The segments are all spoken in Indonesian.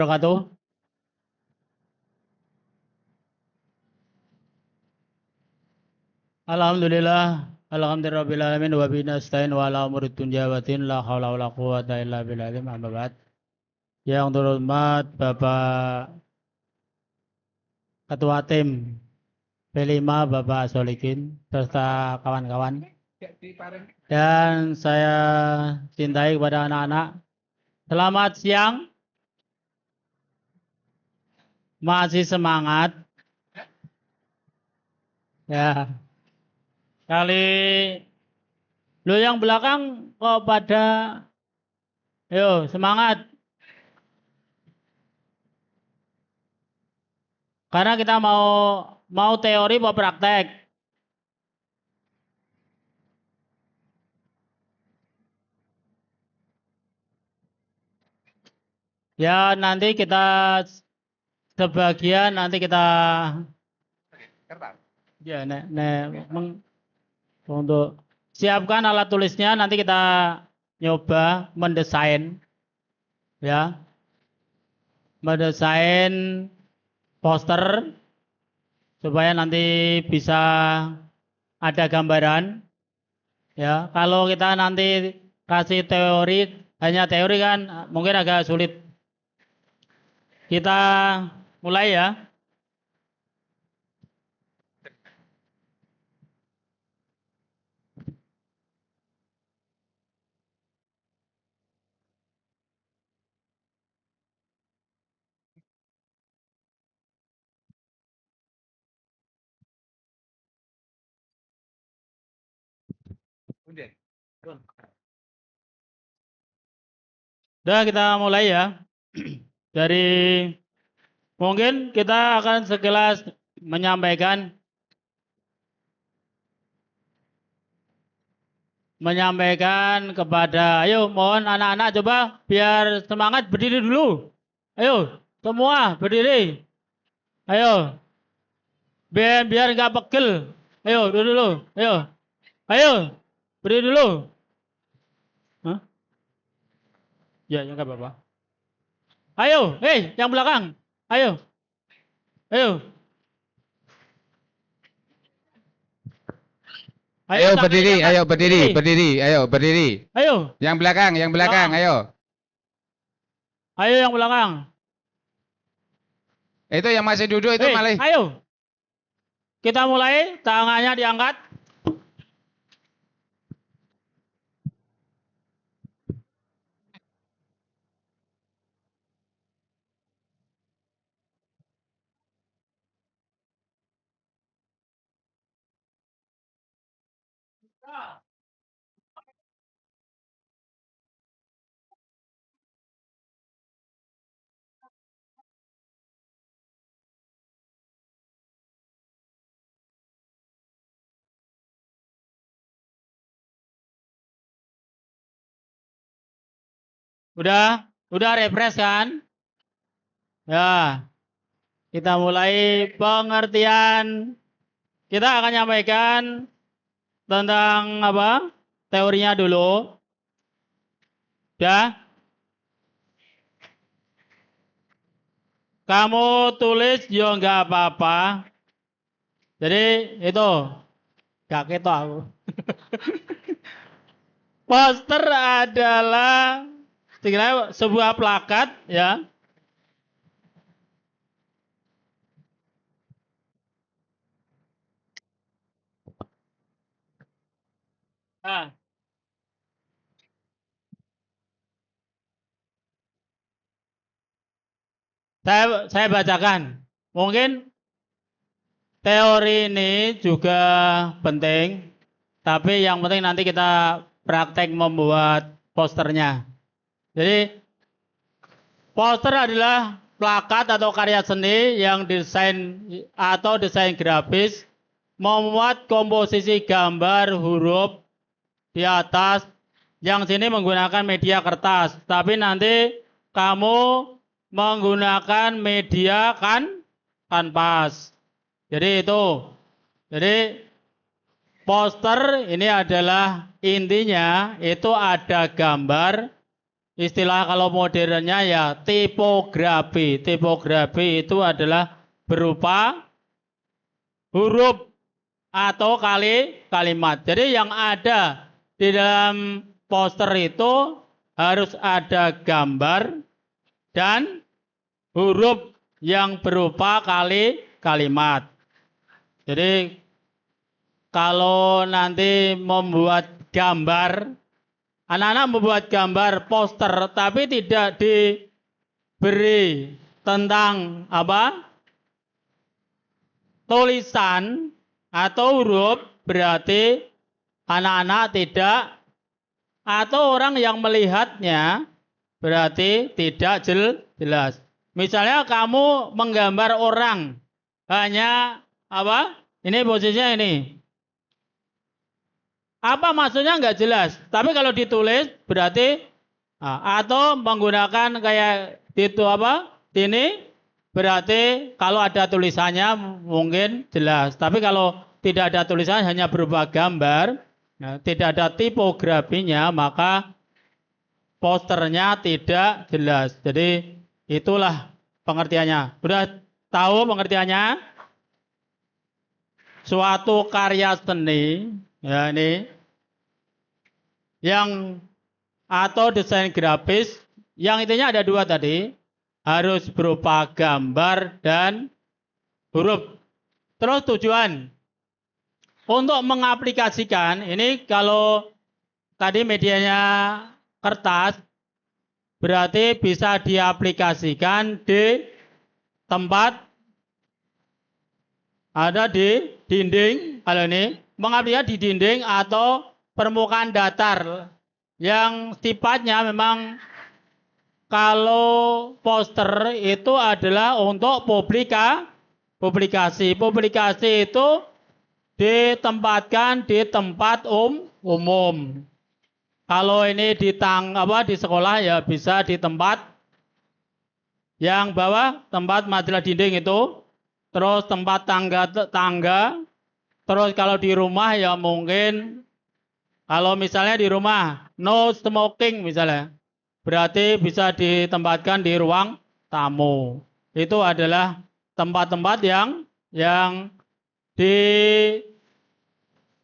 Wabarakatuh. Alhamdulillah, alhamdulillahirabbil wa bihi nasta'in wa ala umuri dunya wa din la haula wala quwwata illa billah amma ba'd. Yang terhormat Bapak Ketua Tim P5 Bapak Solikin serta kawan-kawan. Dan saya cintai kepada anak-anak. Selamat siang. Masih semangat? Ya. Kali lu yang belakang kok pada ayo semangat. Karena kita mau teori mau praktek. Ya nanti kita sebagian nanti kita ya untuk siapkan alat tulisnya, nanti kita nyoba mendesain ya. Mendesain poster supaya nanti bisa ada gambaran ya. Kalau kita nanti kasih teori, hanya teori kan mungkin agak sulit. Kita mulai ya. Udah kita mulai ya. Dari mungkin kita akan sekilas menyampaikan kepada, ayo mohon anak-anak coba biar semangat berdiri dulu. Ayo semua berdiri. Ayo biar nggak pegel. Ayo dulu. Ayo berdiri dulu. Hah? Ya nggak apa-apa. Ayo, yang belakang. Ayo. Ayo berdiri, ayo berdiri. Ayo. Yang belakang, ayo. Ayo yang belakang. Itu yang masih duduk itu malah. Ayo. Kita mulai, tangannya diangkat. Udah refresh kan? Ya. Kita mulai pengertian. Kita akan nyampaikan tentang apa? Teorinya dulu. Ya. Kamu tulis yo nggak apa-apa. Jadi itu gak ketok aku. Poster adalah sebuah plakat ya. Nah, saya bacakan. Mungkin teori ini juga penting, tapi yang penting nanti kita praktek membuat posternya. Jadi poster adalah plakat atau karya seni yang desain grafis memuat komposisi gambar huruf di atas, yang sini menggunakan media kertas, tapi nanti kamu menggunakan media kanvas. Jadi itu. Jadi poster ini adalah intinya itu ada gambar istilah kalau modernnya ya tipografi. Tipografi itu adalah berupa huruf atau kalimat. Jadi yang ada di dalam poster itu harus ada gambar dan huruf yang berupa kalimat. Jadi kalau nanti membuat gambar, anak-anak membuat gambar poster tapi tidak diberi tentang apa? Tulisan atau huruf, berarti anak-anak tidak, atau orang yang melihatnya berarti tidak jelas. Misalnya kamu menggambar orang hanya apa? Ini posisinya ini. Apa maksudnya nggak jelas. Tapi kalau ditulis berarti atau menggunakan kayak itu apa? Ini berarti kalau ada tulisannya mungkin jelas. Tapi kalau tidak ada tulisan hanya berupa gambar, tidak ada tipografinya, maka posternya tidak jelas. Jadi itulah pengertiannya. Sudah tahu pengertiannya? Suatu karya seni, ya ini, yang atau desain grafis, yang intinya ada dua tadi. Harus berupa gambar dan huruf. Terus tujuan untuk mengaplikasikan ini, kalau tadi medianya kertas, berarti bisa diaplikasikan di tempat, ada di dinding. Kalau ini mengaplikasikan di dinding atau permukaan datar yang sifatnya memang, kalau poster itu adalah untuk publikasi. Publikasi itu ditempatkan di tempat umum. Kalau ini di sekolah ya bisa di tempat yang bawah, tempat majalah dinding itu. Terus tempat tangga. Terus kalau di rumah ya mungkin, kalau misalnya di rumah no smoking misalnya, berarti bisa ditempatkan di ruang tamu. Itu adalah tempat-tempat yang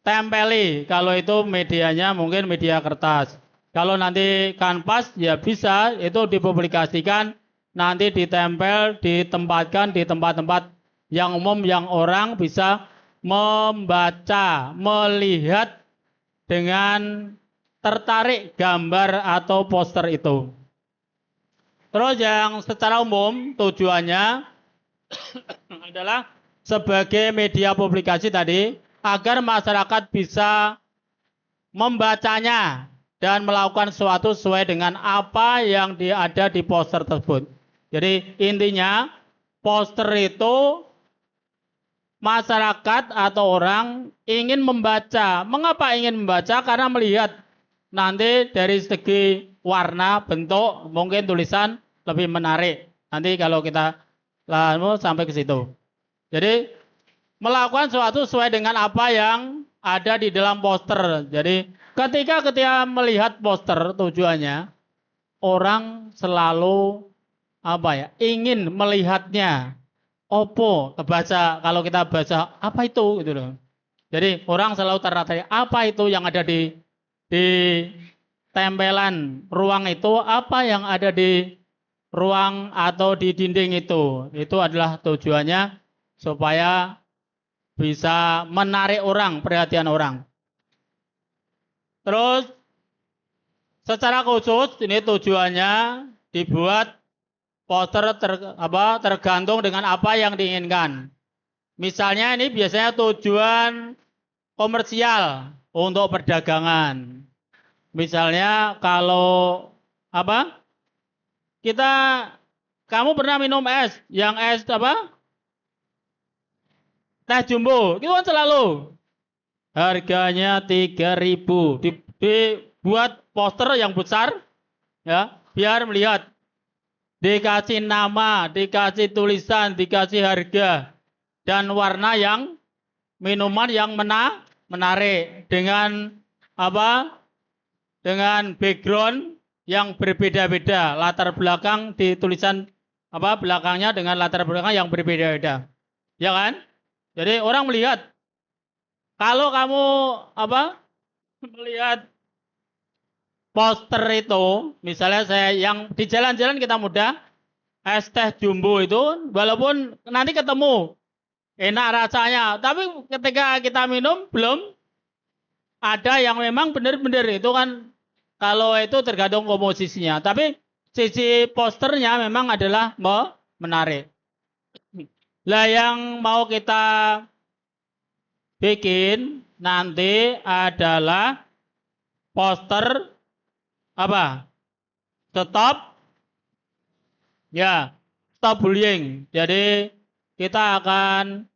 ditempeli. Kalau itu medianya mungkin media kertas. Kalau nanti kanvas ya bisa itu dipublikasikan, nanti ditempel, ditempatkan di tempat-tempat yang umum yang orang bisa membaca, melihat dengan tertarik gambar atau poster itu. Terus yang secara umum tujuannya adalah sebagai media publikasi tadi, agar masyarakat bisa membacanya dan melakukan sesuatu sesuai dengan apa yang ada di poster tersebut. Jadi intinya poster itu masyarakat atau orang ingin membaca. Mengapa ingin membaca? Karena melihat nanti dari segi warna, bentuk, mungkin tulisan lebih menarik. Nanti kalau kita sampai ke situ. Jadi melakukan sesuatu sesuai dengan apa yang ada di dalam poster. Jadi ketika melihat poster, tujuannya orang selalu ingin melihatnya. Opo terbaca, kalau kita baca apa itu gitu loh. Jadi orang selalu tertarik apa itu yang ada di tempelan ruang itu, apa yang ada di ruang atau di dinding itu. Itu adalah tujuannya supaya bisa menarik orang, perhatian orang. Terus secara khusus ini tujuannya dibuat poster tergantung dengan apa yang diinginkan. Misalnya ini biasanya tujuan komersial untuk perdagangan. Misalnya kalau kamu pernah minum es, yang es teh jumbo, itu kan selalu harganya 3.000, dibuat poster yang besar ya, biar melihat, dikasih nama, dikasih tulisan, dikasih harga dan warna yang minuman yang menarik dengan dengan background yang berbeda-beda, latar belakang di tulisan apa belakangnya dengan latar belakang yang berbeda-beda. Ya kan? Jadi orang melihat kalau kamu apa melihat poster itu, misalnya saya yang di jalan-jalan kita mudah es teh jumbo itu walaupun nanti ketemu enak rasanya, tapi ketika kita minum belum ada yang memang benar-benar itu kan kalau itu tergantung komposisinya. Tapi sisi posternya memang adalah menarik. Lah yang mau kita bikin nanti adalah poster apa? Stop bullying. Jadi kita akan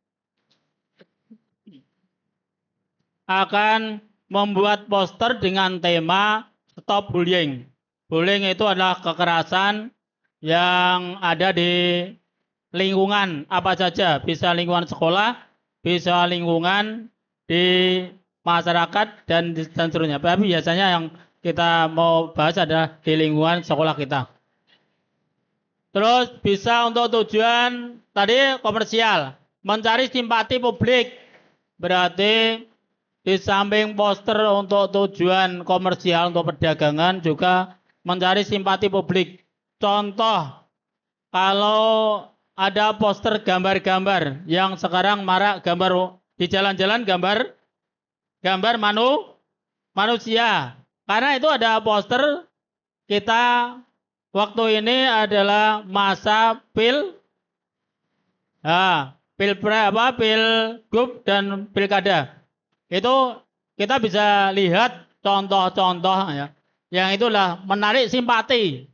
membuat poster dengan tema stop bullying. Bullying itu adalah kekerasan yang ada di lingkungan apa saja, bisa lingkungan sekolah, bisa lingkungan di masyarakat dan seterusnya. Tapi biasanya yang kita mau bahas adalah di lingkungan sekolah kita. Terus bisa untuk tujuan tadi komersial, mencari simpati publik. Berarti di samping poster untuk tujuan komersial untuk perdagangan juga mencari simpati publik. Contoh, kalau ada poster gambar-gambar yang sekarang marak gambar di jalan-jalan gambar manusia. Karena itu ada poster kita waktu ini adalah masa pilgub dan pilkada. Itu kita bisa lihat contoh-contoh ya. Yang itulah menarik simpati.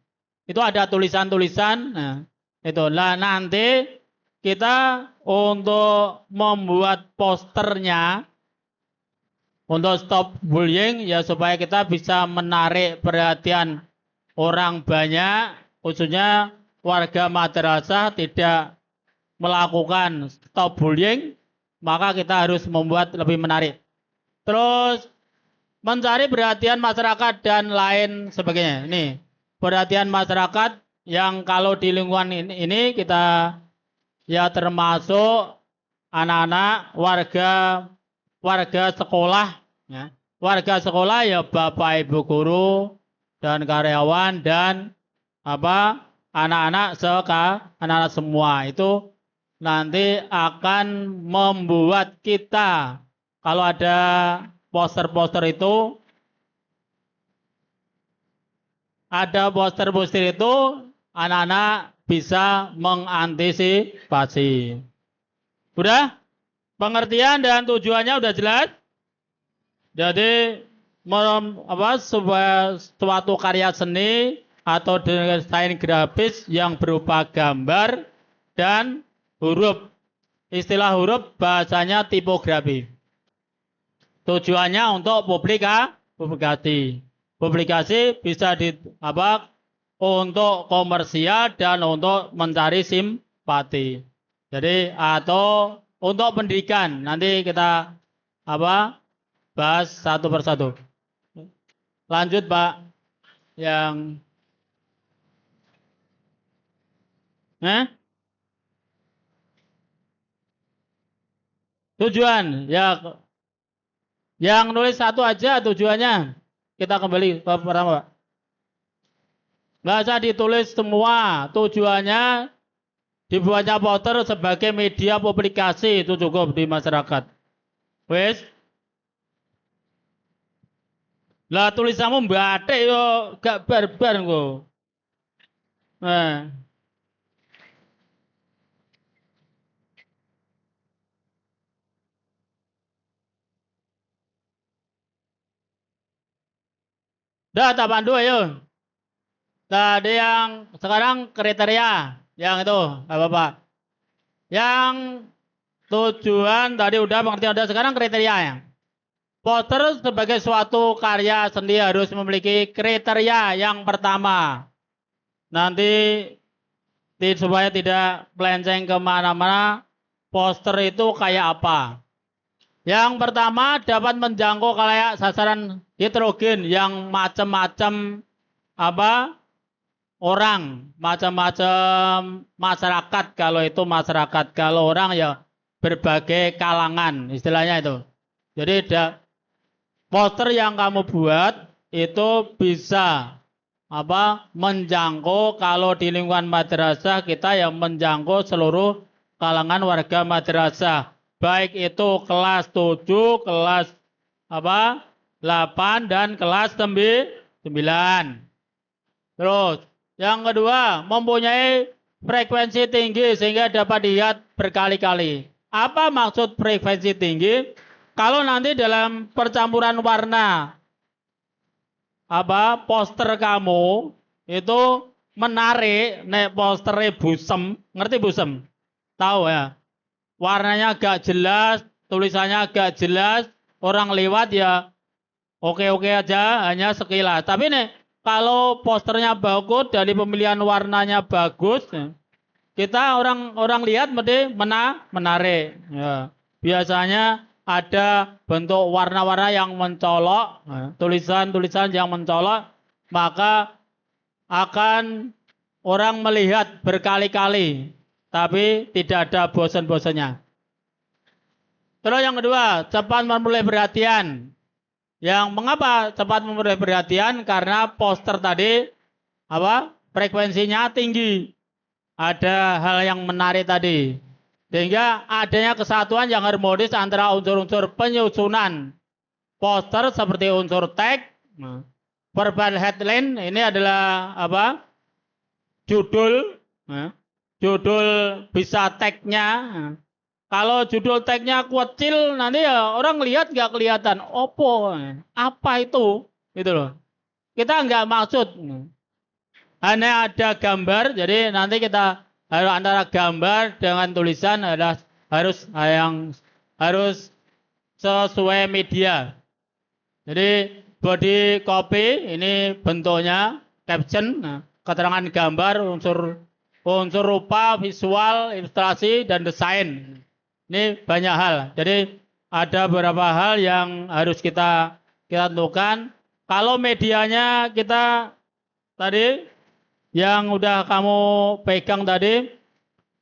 Itu ada tulisan-tulisan. Nah, itulah nanti kita untuk membuat posternya untuk stop bullying ya supaya kita bisa menarik perhatian orang banyak, khususnya warga madrasah tidak melakukan stop bullying, maka kita harus membuat lebih menarik. Terus mencari perhatian masyarakat dan lain sebagainya. Ini perhatian masyarakat yang kalau di lingkungan ini kita ya termasuk anak-anak warga sekolah ya. Warga sekolah ya Bapak Ibu guru dan karyawan dan anak-anak semua itu nanti akan membuat kita kalau ada poster-poster itu anak-anak bisa mengantisipasi. Udah? Pengertian dan tujuannya udah jelas? Jadi sebuah suatu karya seni atau desain grafis yang berupa gambar dan huruf. Istilah huruf bahasanya tipografi. Tujuannya untuk publikasi. Publikasi bisa untuk komersial dan untuk mencari simpati. Jadi atau untuk pendidikan. Nanti kita bahas satu persatu. Lanjut Pak. Yang tujuan ya yang nulis satu aja tujuannya. Kita kembali ke pertama Pak. Nggak usah ditulis semua. Tujuannya dibuatnya poster sebagai media publikasi itu cukup di masyarakat. Wes. Lah tulisanmu batik yo gak barbar kok. Nah. Dah tak pandu ayo. Tadi yang sekarang kriteria yang itu Bapak. Yang tujuan tadi udah pengertian udah sekarang kriteria yang. Poster sebagai suatu karya seni harus memiliki kriteria yang pertama. Nanti supaya tidak melenceng kemana-mana, poster itu kayak apa? Yang pertama dapat menjangkau khalayak sasaran heterogen yang macam-macam apa orang, macam-macam masyarakat. Kalau itu masyarakat, kalau orang ya berbagai kalangan, istilahnya itu. Jadi poster yang kamu buat itu bisa apa menjangkau, kalau di lingkungan madrasah kita yang menjangkau seluruh kalangan warga madrasah, baik itu kelas 7, kelas apa 8 dan kelas 9. Terus yang kedua, mempunyai frekuensi tinggi sehingga dapat dilihat berkali-kali. Apa maksud frekuensi tinggi? Kalau nanti dalam percampuran warna apa poster kamu itu menarik, nek posternya busem, ngerti busem? Tahu ya? Warnanya agak jelas, tulisannya agak jelas, orang lewat ya oke-oke aja, hanya sekilas. Tapi nih kalau posternya bagus, dari pemilihan warnanya bagus, kita orang lihat mesti menarik. Ya. Biasanya ada bentuk warna-warna yang mencolok, tulisan-tulisan yang mencolok, maka akan orang melihat berkali-kali, tapi tidak ada bosan-bosannya. Terus yang kedua, cepat memulai perhatian. Yang mengapa cepat memulai perhatian? Karena poster tadi apa? Frekuensinya tinggi. Ada hal yang menarik tadi. Sehingga adanya kesatuan yang harmonis antara unsur-unsur penyusunan poster seperti unsur tag, verbal headline, ini adalah apa? Judul, judul bisa tagnya. Kalau judul tagnya kecil, nanti ya orang lihat nggak kelihatan. Apa itu? Gitu loh. Kita nggak maksud. Hanya ada gambar, jadi nanti kita harus antara gambar dengan tulisan harus sesuai media. Jadi body copy ini bentuknya caption, keterangan gambar, unsur rupa, visual, ilustrasi dan desain. Ini banyak hal. Jadi ada beberapa hal yang harus kita tentukan. Kalau medianya kita tadi yang udah kamu pegang tadi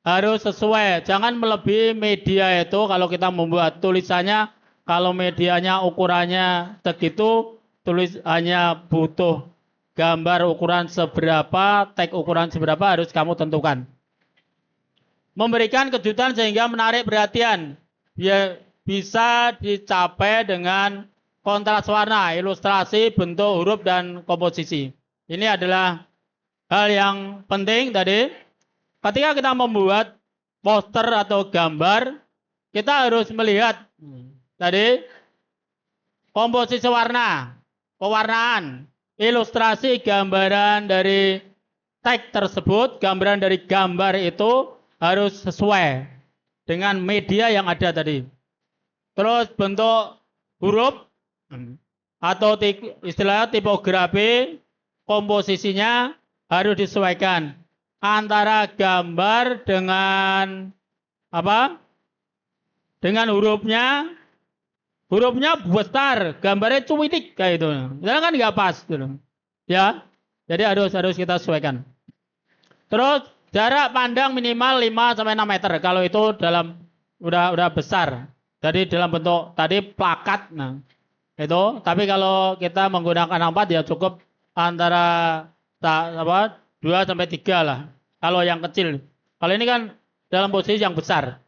harus sesuai. Jangan melebihi media itu kalau kita membuat tulisannya. Kalau medianya ukurannya segitu, hanya butuh gambar ukuran seberapa, tag ukuran seberapa harus kamu tentukan. Memberikan kejutan sehingga menarik perhatian. Dia bisa dicapai dengan kontras warna, ilustrasi, bentuk huruf, dan komposisi. Ini adalah hal yang penting tadi. Ketika kita membuat poster atau gambar, kita harus melihat tadi komposisi warna, pewarnaan, ilustrasi, gambaran dari tag tersebut, gambaran dari gambar itu harus sesuai dengan media yang ada tadi. Terus bentuk huruf atau istilah tipografi, komposisinya harus disesuaikan antara gambar dengan apa? Dengan hurufnya. Hurufnya besar, gambarnya cuitik kayak itu. Itu kan nggak pas gitu. Ya. Jadi harus kita sesuaikan. Terus jarak pandang minimal 5-6 meter. Kalau itu dalam udah besar. Jadi dalam bentuk tadi plakat. Nah, itu. Tapi kalau kita menggunakan 4 ya cukup antara 2-3 lah. Kalau yang kecil. Kalau ini kan dalam posisi yang besar.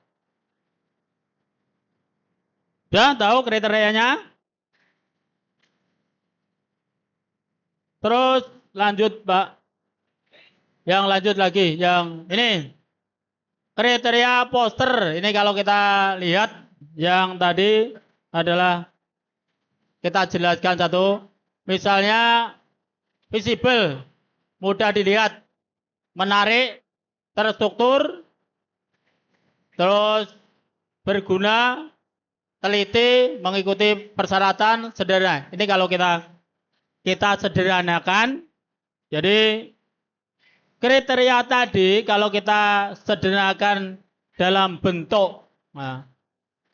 Sudah tahu kriterianya? Terus lanjut, Pak. Yang lanjut lagi, yang ini kriteria poster. Ini kalau kita lihat yang tadi adalah kita jelaskan satu. Misalnya visible, mudah dilihat, menarik, terstruktur, terus berguna, teliti, mengikuti persyaratan, sederhana. Ini kalau kita sederhanakan. Jadi kriteria tadi kalau kita sederhanakan dalam bentuk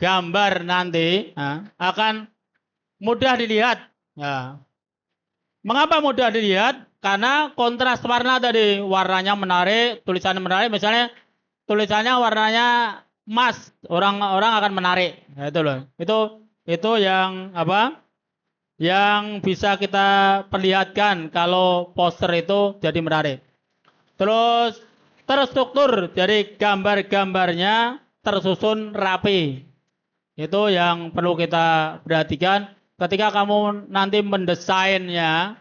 gambar nanti akan mudah dilihat. Mengapa mudah dilihat? Karena kontras warna tadi, warnanya menarik, tulisannya menarik. Misalnya tulisannya warnanya emas, orang akan menarik. Nah, itu loh. Itu yang apa? Yang bisa kita perlihatkan kalau poster itu jadi menarik. Terus terstruktur, jadi gambar-gambarnya tersusun rapi. Itu yang perlu kita perhatikan ketika kamu nanti mendesainnya,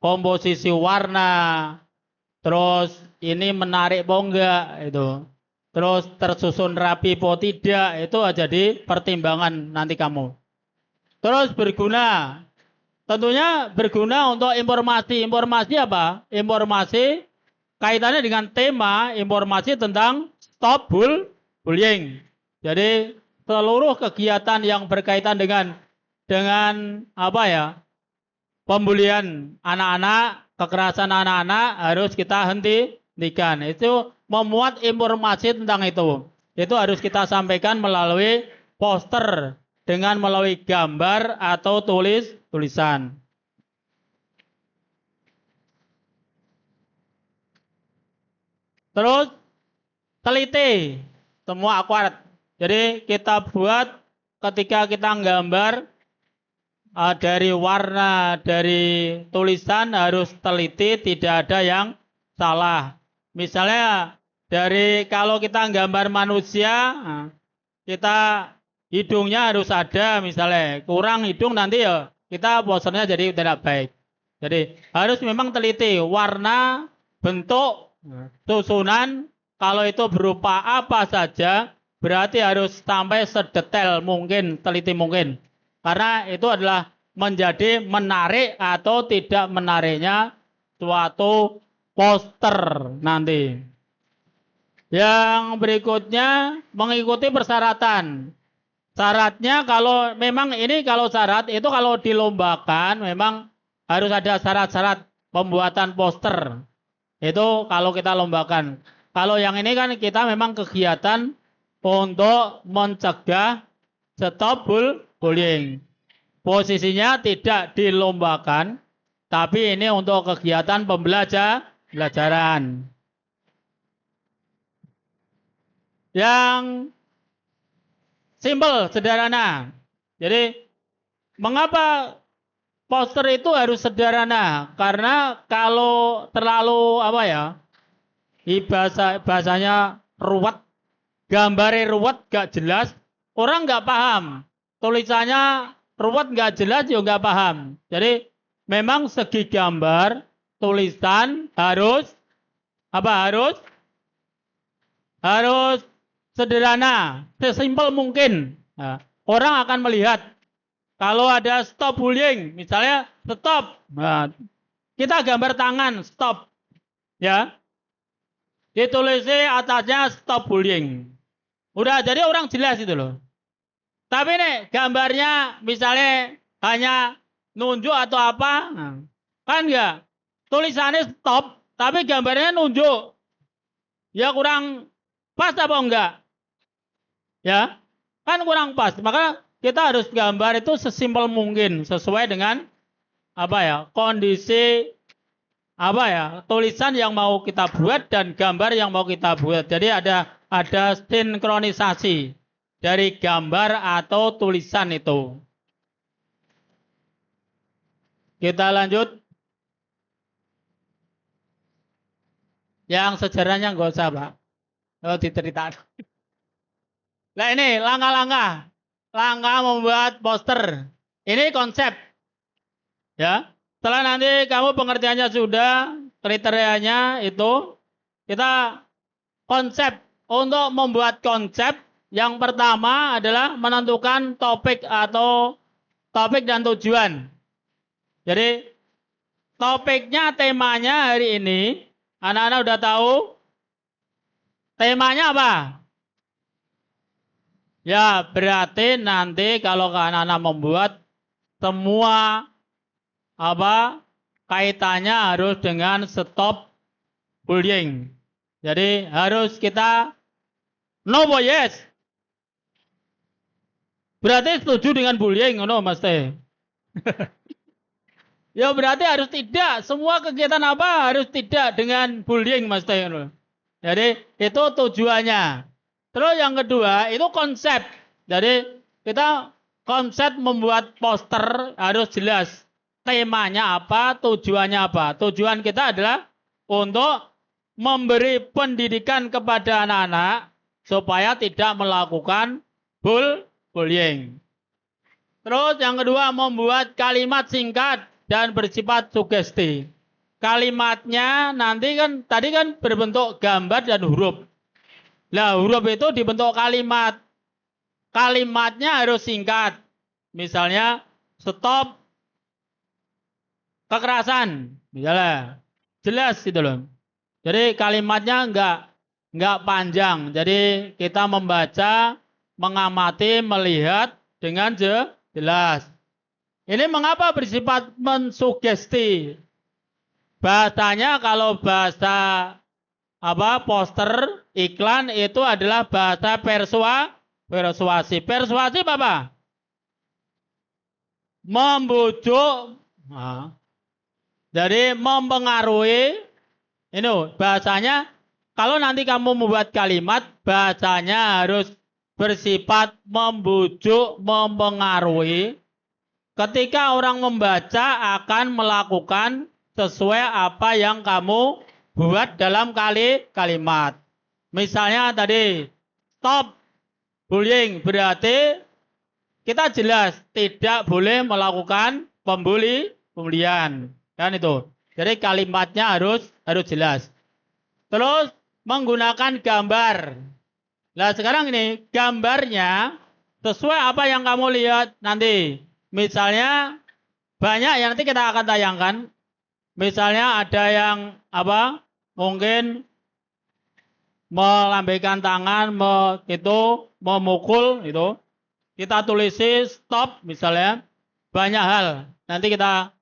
komposisi warna, terus ini menarik apa enggak itu. Terus tersusun rapi apa tidak, itu jadi pertimbangan nanti kamu. Terus berguna. Tentunya berguna untuk informasi. Informasi apa? Informasi kaitannya dengan tema, informasi tentang stop bullying. Jadi seluruh kegiatan yang berkaitan dengan apa ya? Pembulian anak-anak, kekerasan anak-anak harus kita hentikan. Itu memuat informasi tentang itu. Itu harus kita sampaikan melalui poster dengan melalui gambar atau tulisan. Terus teliti semua akurat. Jadi kita buat ketika kita gambar dari warna, dari tulisan harus teliti, tidak ada yang salah. Misalnya dari kalau kita gambar manusia, kita hidungnya harus ada misalnya. Kurang hidung nanti ya kita posternya jadi tidak baik. Jadi harus memang teliti warna, bentuk, susunan, kalau itu berupa apa saja, berarti harus sampai sedetail mungkin, teliti mungkin. Karena itu adalah menjadi menarik atau tidak menariknya suatu poster nanti. Yang berikutnya mengikuti persyaratan. Syaratnya kalau memang ini kalau syarat itu kalau dilombakan memang harus ada syarat-syarat pembuatan poster. Itu kalau kita lombakan. Kalau yang ini kan kita memang kegiatan untuk mencegah stop bullying. Posisinya tidak dilombakan, tapi ini untuk kegiatan pembelajaran. Yang simpel, sederhana. Jadi mengapa poster itu harus sederhana? Karena kalau terlalu apa ya, bahasanya ruwet, gambarnya ruwet, gak jelas, orang gak paham. Tulisannya ruwet, gak jelas, juga gak paham. Jadi memang segi gambar, tulisan harus apa? Harus sederhana, sesimpel mungkin. Nah, orang akan melihat. Kalau ada stop bullying, misalnya stop, nah, kita gambar tangan stop, ya, ditulisnya atasnya stop bullying, udah jadi orang jelas itu loh. Tapi nih gambarnya misalnya hanya nunjuk atau apa, nah, kan enggak, tulisannya stop, tapi gambarnya nunjuk, ya kurang pas apa enggak, ya, kan kurang pas, maka kita harus gambar itu sesimpel mungkin sesuai dengan apa ya kondisi apa ya tulisan yang mau kita buat dan gambar yang mau kita buat. Jadi ada sinkronisasi dari gambar atau tulisan itu. Kita lanjut. Yang sejarahnya enggak usah, Pak. Kalau diceritakan. Nah ini langkah-langkah membuat poster. Ini konsep. Ya. Setelah nanti kamu pengertiannya sudah, kriterianya itu, kita konsep. Untuk membuat konsep, yang pertama adalah menentukan topik dan tujuan. Jadi, topiknya, temanya hari ini, anak-anak udah tahu, temanya apa? Ya, berarti nanti kalau anak-anak membuat semua kaitannya harus dengan stop bullying. Jadi harus kita no boy yes. Berarti setuju dengan bullying, no Mas Teh. Ya berarti harus tidak. Semua kegiatan apa harus tidak dengan bullying Mas Teh. Jadi itu tujuannya. Terus yang kedua itu konsep. Jadi kita konsep membuat poster harus jelas. Temanya apa, tujuannya apa. Tujuan kita adalah untuk memberi pendidikan kepada anak-anak supaya tidak melakukan bullying. Terus yang kedua membuat kalimat singkat dan bersifat sugesti. Kalimatnya nanti kan tadi kan berbentuk gambar dan huruf. Nah, huruf itu dibentuk kalimat. Kalimatnya harus singkat. Misalnya stop kekerasan, misalnya. Jelas gitu loh. Jadi kalimatnya enggak panjang. Jadi kita membaca, mengamati, melihat dengan jelas. Ini mengapa bersifat mensugesti? Bahasanya kalau bahasa poster, iklan itu adalah bahasa persuasi. Persuasi apa? Membujuk. Nah, jadi mempengaruhi. Ini bahasanya kalau nanti kamu membuat kalimat, bahasanya harus bersifat membujuk, mempengaruhi. Ketika orang membaca akan melakukan sesuai apa yang kamu buat dalam kalimat. Misalnya tadi stop bullying berarti kita jelas tidak boleh melakukan pembulian. Kan itu. Jadi kalimatnya harus jelas. Terus menggunakan gambar. Nah sekarang ini gambarnya sesuai apa yang kamu lihat nanti. Misalnya banyak yang nanti kita akan tayangkan. Misalnya ada yang mungkin melambaikan tangan, memukul itu. Kita tulisi stop misalnya. Banyak hal. Nanti kita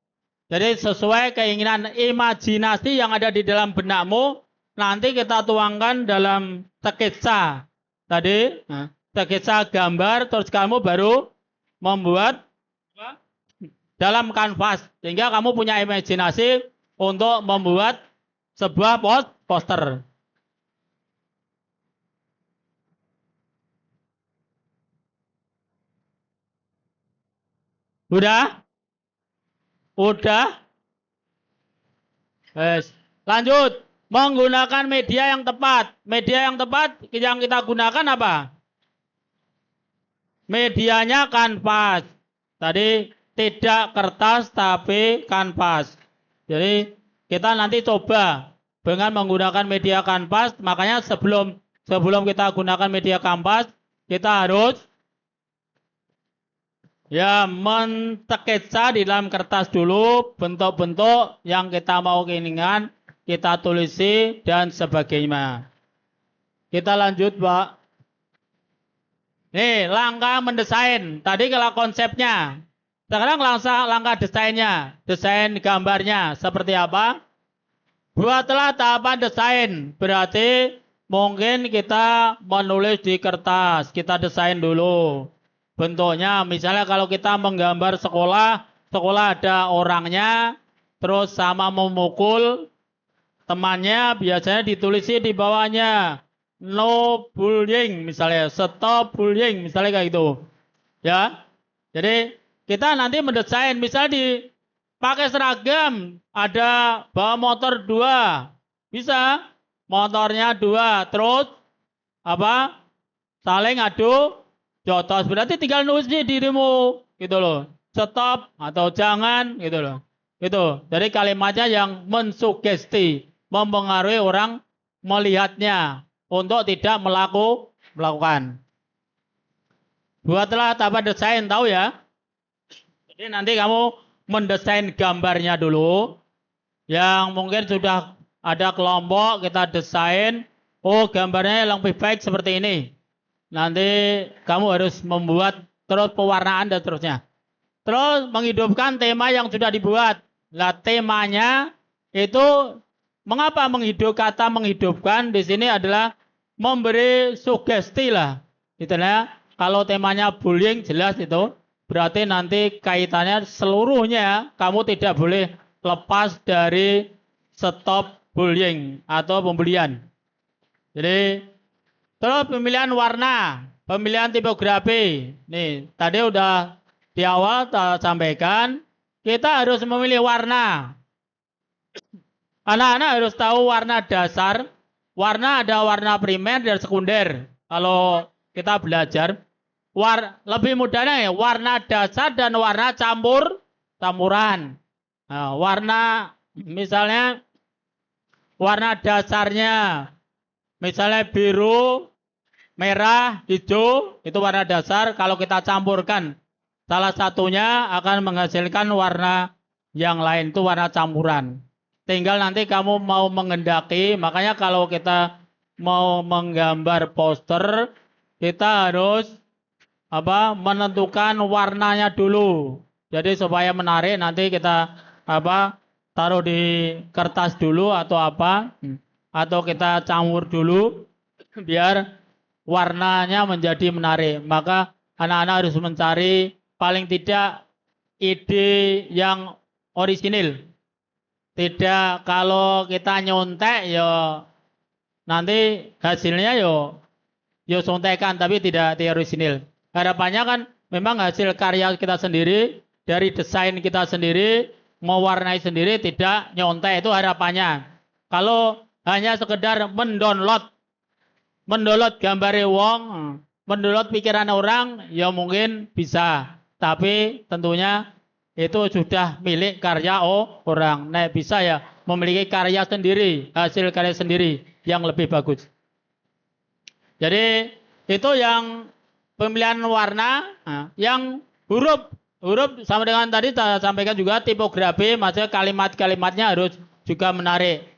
jadi sesuai keinginan imajinasi yang ada di dalam benakmu nanti kita tuangkan dalam sketsa. Tadi sketsa gambar terus kamu baru membuat dalam kanvas sehingga kamu punya imajinasi untuk membuat sebuah poster. Udah? Lanjut. Menggunakan media yang tepat. Media yang tepat yang kita gunakan apa? Medianya kanvas. Tadi tidak kertas tapi kanvas. Jadi kita nanti coba dengan menggunakan media kanvas. Makanya sebelum kita gunakan media kanvas, kita harus mensketsa di dalam kertas dulu bentuk-bentuk yang kita mau keinginan, kita tulisi dan sebagainya. Kita lanjut, Pak. Nih, langkah mendesain. Tadi kalau konsepnya. Sekarang langkah desainnya. Desain gambarnya seperti apa? Buatlah tahapan desain. Berarti mungkin kita menulis di kertas. Kita desain dulu. Bentuknya misalnya kalau kita menggambar sekolah ada orangnya. Terus sama memukul temannya. Biasanya ditulisi di bawahnya. No bullying misalnya, stop bullying misalnya kayak gitu. Ya. Jadi kita nanti mendesain misalnya pakai seragam, ada bawa motor 2. Bisa motornya 2, terus saling adu jotos. Berarti tinggal nulis di dirimu gitu loh. Stop atau jangan gitu loh. Itu. Jadi kalimatnya yang mensugesti, mempengaruhi orang melihatnya untuk tidak melakukan. Buatlah tahapan desain, tahu ya? Jadi nanti kamu mendesain gambarnya dulu. Yang mungkin sudah ada kelompok, kita desain. Oh, gambarnya yang lebih baik seperti ini. Nanti kamu harus membuat terus pewarnaan dan seterusnya. Terus menghidupkan tema yang sudah dibuat. Nah, temanya itu mengapa kata menghidupkan di sini adalah memberi sugesti lah. Itulah kalau temanya bullying jelas itu berarti nanti kaitannya seluruhnya kamu tidak boleh lepas dari stop bullying atau pembelian. Jadi terus pemilihan warna, pemilihan tipografi. Nih, tadi udah di awal saya sampaikan, kita harus memilih warna. Anak-anak harus tahu warna dasar. Warna ada warna primer dan sekunder. Kalau kita belajar, lebih mudahnya ya, warna dasar dan warna campuran. Nah, warna misalnya warna dasarnya misalnya biru, merah, hijau, itu warna dasar. Kalau kita campurkan salah satunya akan menghasilkan warna yang lain, itu warna campuran. Tinggal nanti kamu mau mengendaki, makanya kalau kita mau menggambar poster, kita harus menentukan warnanya dulu. Jadi supaya menarik, nanti kita taruh di kertas dulu atau atau kita campur dulu biar warnanya menjadi menarik. Maka anak-anak harus mencari paling tidak ide yang orisinil. Tidak kalau kita nyontek ya nanti hasilnya yo sontekan tapi tidak orisinil. Harapannya kan memang hasil karya kita sendiri, dari desain kita sendiri, mewarnai sendiri, tidak nyontek, itu harapannya. Kalau hanya sekedar mendownload gambar wong, mendownload pikiran orang, ya mungkin bisa. Tapi tentunya itu sudah milik karya orang. Nah, bisa ya memiliki karya sendiri, hasil karya sendiri yang lebih bagus. Jadi itu yang pemilihan warna. Yang huruf sama dengan tadi saya sampaikan juga tipografi, maksudnya kalimat-kalimatnya harus juga menarik.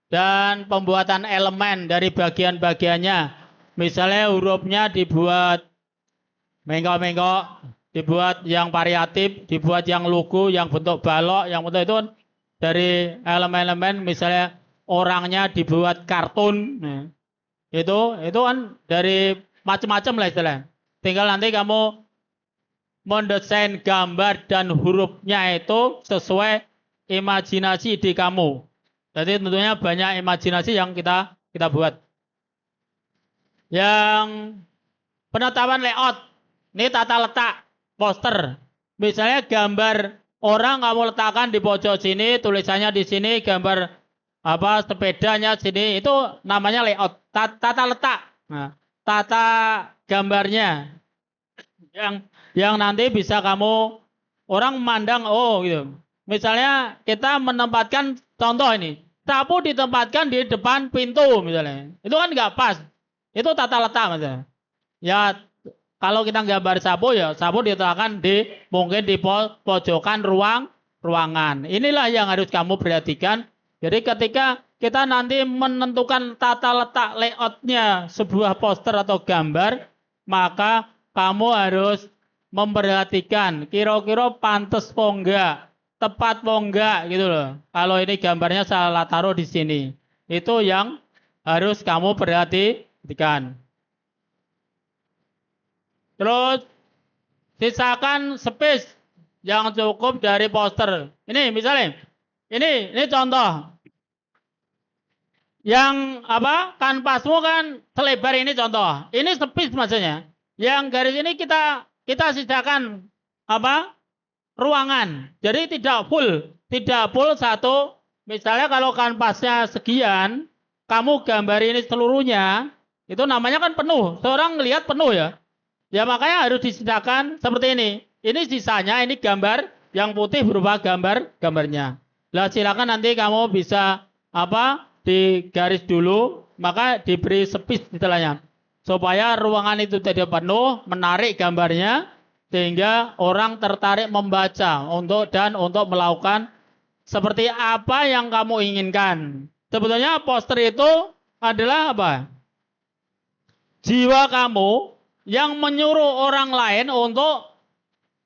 Dan pembuatan elemen dari bagian-bagiannya. Misalnya hurufnya dibuat mengkok-mengkok, dibuat yang variatif, dibuat yang lugu, yang bentuk balok, yang bentuk itu dari elemen-elemen, misalnya orangnya dibuat kartun. Nah, itu kan dari macam-macam lah istilahnya. Tinggal nanti kamu mendesain gambar dan hurufnya itu sesuai imajinasi ide kamu. Jadi tentunya banyak imajinasi yang kita buat. Yang penetapan layout, ini tata letak poster. Misalnya gambar orang kamu letakkan di pojok sini, tulisannya di sini, gambar sepedanya sini, itu namanya layout, tata letak. Nah, tata gambarnya yang nanti bisa kamu orang memandang gitu. Misalnya kita menempatkan contoh ini, sapu ditempatkan di depan pintu misalnya, itu kan nggak pas. Itu tata letak misalnya. Ya kalau kita gambar sapu, ya sapu diletakkan mungkin di pojokan ruangan. Inilah yang harus kamu perhatikan. Jadi ketika kita nanti menentukan tata letak layoutnya sebuah poster atau gambar, maka kamu harus memperhatikan kira-kira pantas po enggak, tepat po enggak gitu loh. Kalau ini gambarnya salah taruh di sini. Itu yang harus kamu perhatikan. Terus sisakan space yang cukup dari poster. Ini misalnya, ini contoh. Yang kanvasmu kan selebar ini contoh. Ini space maksudnya. Yang garis ini kita sisakan ruangan. Jadi tidak full satu. Misalnya kalau kanvasnya sekian, kamu gambar ini seluruhnya, itu namanya kan penuh. Seorang ngelihat penuh ya. Ya makanya harus disisakan seperti ini. Ini sisanya, ini gambar yang putih berupa gambarnya. Lah silakan nanti kamu bisa di garis dulu, maka diberi space istilahnya. Supaya ruangan itu tidak penuh, menarik gambarnya, sehingga orang tertarik membaca untuk melakukan seperti apa yang kamu inginkan. Sebetulnya poster itu adalah jiwa kamu yang menyuruh orang lain untuk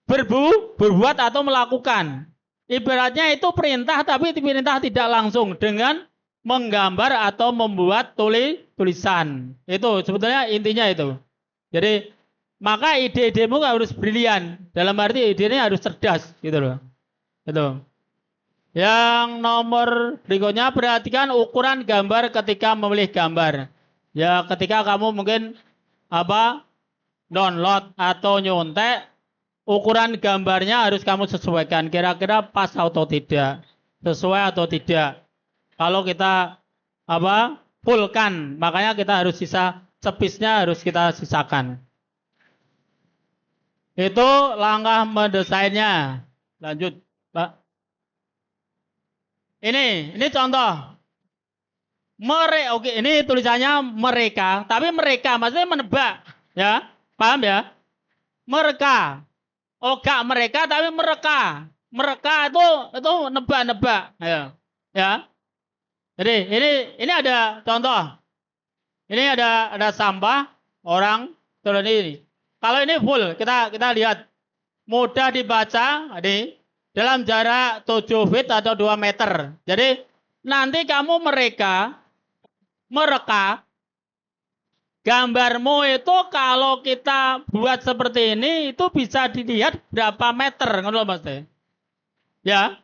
berbuat atau melakukan. Ibaratnya itu perintah, tapi perintah tidak langsung dengan menggambar atau membuat tulisan. Itu sebetulnya intinya itu. Jadi maka ide-idemu harus brilian. Dalam arti idenya harus cerdas gitu loh. Gitu. Yang nomor berikutnya, perhatikan ukuran gambar ketika memilih gambar. Ya, ketika kamu mungkin download atau nyontek, ukuran gambarnya harus kamu sesuaikan. Kira-kira pas atau tidak, sesuai atau tidak. Kalau kita fullkan, makanya kita harus sisa sepisnya harus kita sisakan. Itu langkah mendesainnya. Lanjut, Pak. Ini contoh. Oke, ini tulisannya mereka, tapi mereka maksudnya menebak, ya, paham ya? Mereka, gak mereka, tapi mereka. Mereka itu nebak-nebak, ya. Jadi ini ada contoh. Ini ada sampah orang turun ini. Kalau ini full, kita lihat mudah dibaca, ini dalam jarak 7 feet atau 2 meter. Jadi nanti kamu mereka gambarmu itu kalau kita buat seperti ini itu bisa dilihat berapa meter, ngono Mas. Ya.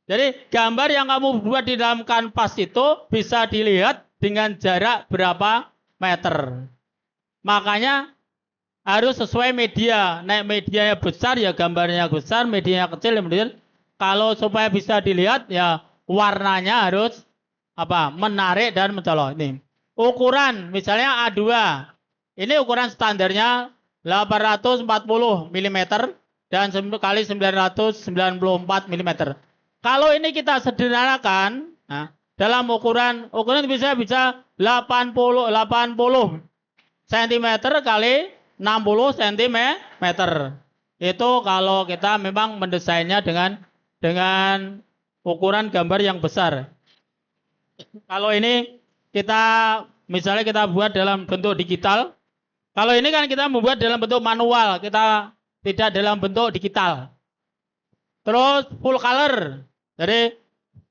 Jadi gambar yang kamu buat di dalam kanvas itu bisa dilihat dengan jarak berapa meter. Makanya harus sesuai media. Naik medianya besar ya gambarnya besar, medianya kecil ya kemudian kalau supaya bisa dilihat ya warnanya harus menarik dan mencolok. Ini ukuran misalnya A2. Ini ukuran standarnya 840 mm dan kali 994 mm. Kalau ini kita sederhanakan, nah, dalam ukuran bisa 80 cm kali 60 cm. Itu kalau kita memang mendesainnya dengan ukuran gambar yang besar. Kalau ini misalnya kita buat dalam bentuk digital. Kalau ini kan kita membuat dalam bentuk manual, kita tidak dalam bentuk digital. Terus full color. Jadi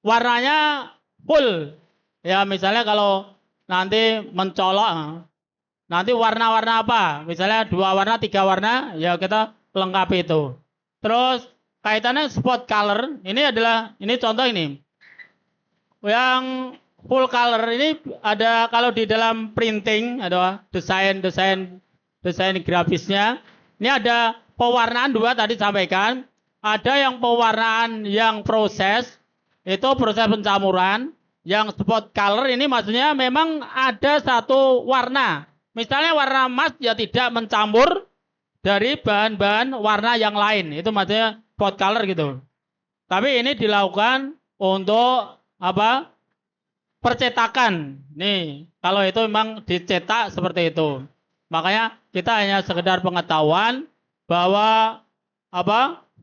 warnanya full. Ya misalnya kalau nanti mencolok, nanti warna-warna apa? Misalnya 2 warna, 3 warna, ya kita lengkapi itu. Terus kaitannya spot color, ini contoh ini. Yang full color ini ada kalau di dalam printing, ada desain grafisnya. Ini ada pewarnaan 2 tadi sampaikan. Ada yang pewarnaan yang proses pencamuran. Yang spot color ini maksudnya memang ada satu warna. Misalnya warna emas ya tidak mencampur dari bahan-bahan warna yang lain. Itu maksudnya spot color gitu. Tapi ini dilakukan untuk percetakan. Nih, kalau itu memang dicetak seperti itu. Makanya kita hanya sekedar pengetahuan bahwa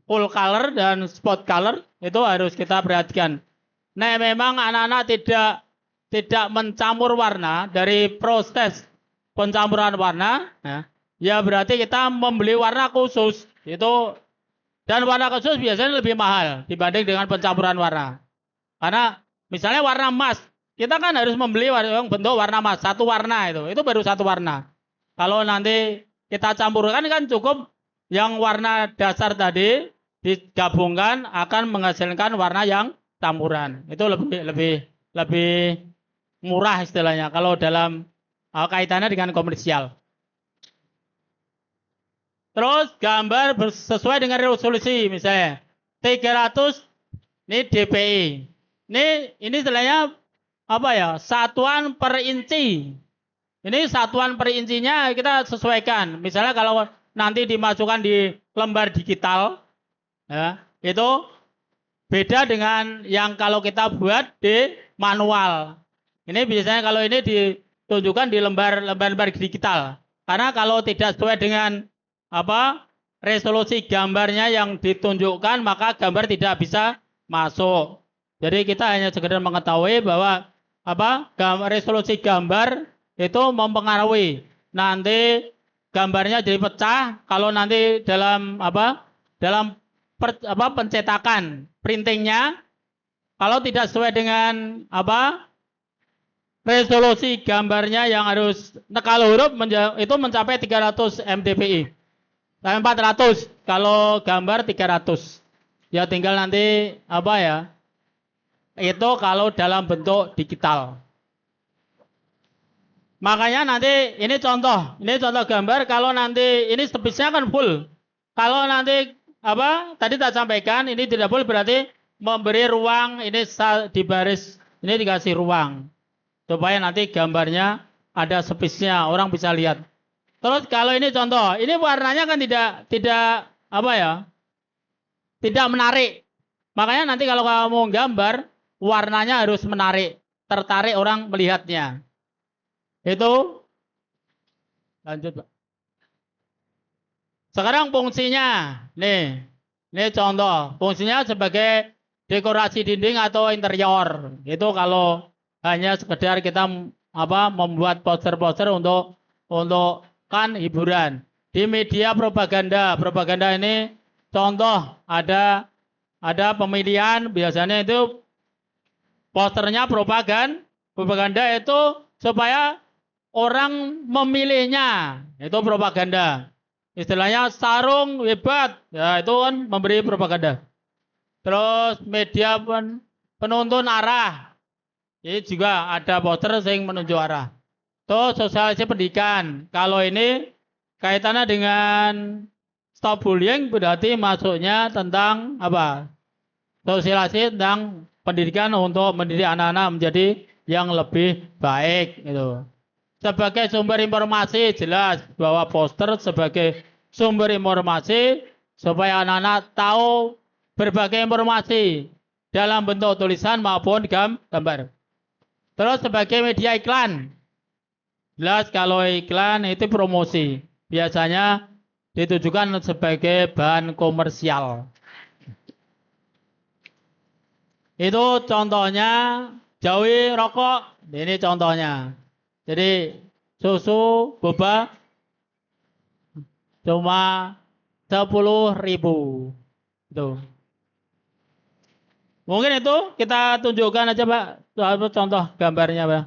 full color dan spot color itu harus kita perhatikan. Nah, memang anak-anak tidak mencampur warna dari proses pencampuran warna, ya berarti kita membeli warna khusus itu, dan warna khusus biasanya lebih mahal dibanding dengan pencampuran warna. Karena misalnya warna emas, kita kan harus membeli yang bentuk warna emas, satu warna itu baru satu warna. Kalau nanti kita campurkan kan cukup yang warna dasar tadi digabungkan akan menghasilkan warna yang campuran. Itu lebih murah istilahnya kalau dalam kaitannya dengan komersial. Terus gambar sesuai dengan resolusi misalnya 300 ini dpi. Ini istilahnya satuan per inci. Ini satuan per incinya kita sesuaikan. Misalnya kalau nanti dimasukkan di lembar digital, ya, itu beda dengan yang kalau kita buat di manual. Ini biasanya kalau ini ditunjukkan di lembar digital. Karena kalau tidak sesuai dengan resolusi gambarnya yang ditunjukkan, maka gambar tidak bisa masuk. Jadi kita hanya sekedar mengetahui bahwa resolusi gambar itu mempengaruhi nanti gambarnya jadi pecah kalau nanti dalam pencetakan printingnya kalau tidak sesuai dengan resolusi gambarnya yang harus kalau huruf itu mencapai 300 mdpi. Sampai 400 kalau gambar 300. Ya tinggal nanti apa ya? Itu kalau dalam bentuk digital. Makanya nanti ini contoh gambar kalau nanti ini space-nya kan full. Kalau nanti apa tadi tak sampaikan ini tidak full berarti memberi ruang ini di baris ini dikasih ruang supaya nanti gambarnya ada space-nya orang bisa lihat. Terus kalau ini contoh, ini warnanya kan tidak apa ya? Tidak menarik. Makanya nanti kalau kamu gambar warnanya harus menarik, tertarik orang melihatnya. Itu lanjut, Pak. Sekarang fungsinya, ini contoh, fungsinya sebagai dekorasi dinding atau interior. Itu kalau hanya sekedar kita apa membuat poster-poster untuk kan hiburan. Di media propaganda, propaganda ini contoh ada pemilihan biasanya itu posternya propaganda itu supaya orang memilihnya, itu propaganda. Istilahnya sarung hebat, ya itu kan memberi propaganda. Terus media penuntun arah, ini juga ada poster yang menunjuk arah. Terus sosialisasi pendidikan, kalau ini kaitannya dengan stop bullying berarti masuknya tentang apa? Sosialisasi tentang pendidikan untuk mendidik anak-anak menjadi yang lebih baik itu. Sebagai sumber informasi jelas bahwa poster sebagai sumber informasi supaya anak-anak tahu berbagai informasi dalam bentuk tulisan maupun gambar. Terus sebagai media iklan. Jelas kalau iklan itu promosi. Biasanya ditujukan sebagai bahan komersial. Itu contohnya jauhi rokok. Ini contohnya. Jadi susu boba cuma 10.000. Itu. Mungkin itu kita tunjukkan aja Pak. Contoh gambarnya Pak.